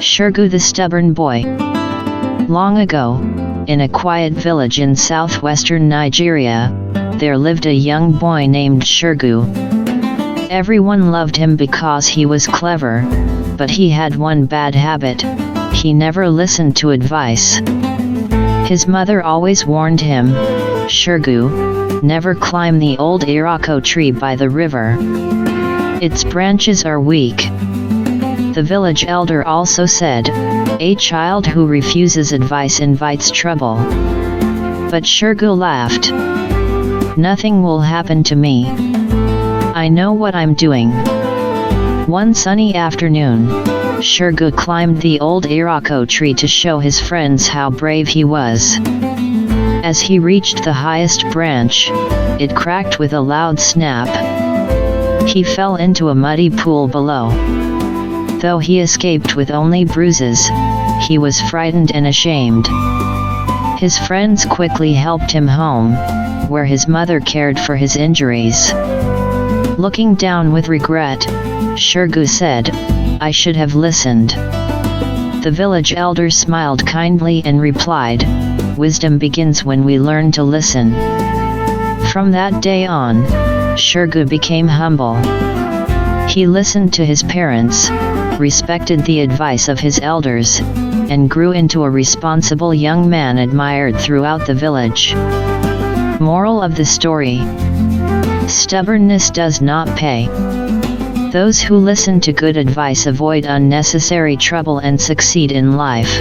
Segun The Stubborn Boy. Long ago, in a quiet village in southwestern Nigeria, there lived a young boy named Segun. Everyone loved him because he was clever, but he had one bad habit: he never listened to advice. His mother always warned him, "Segun, never climb the old iroko tree by the river. Its branches are weak." The village elder also said, "A child who refuses advice invites trouble." But Segun laughed. "Nothing will happen to me. I know what I'm doing." One sunny afternoon, Segun climbed the old iroko tree to show his friends how brave he was. As he reached the highest branch, it cracked with a loud snap. He fell into a muddy pool below. Though he escaped with only bruises, he was frightened and ashamed. His friends quickly helped him home, where his mother cared for his injuries. Looking down with regret, Segun said, "I should have listened." The village elder smiled kindly and replied, "Wisdom begins when we learn to listen." From that day on, Segun became humble. He listened to his parents, respected the advice of his elders, and grew into a responsible young man admired throughout the village. Moral of the story: stubbornness does not pay. Those who listen to good advice avoid unnecessary trouble and succeed in life.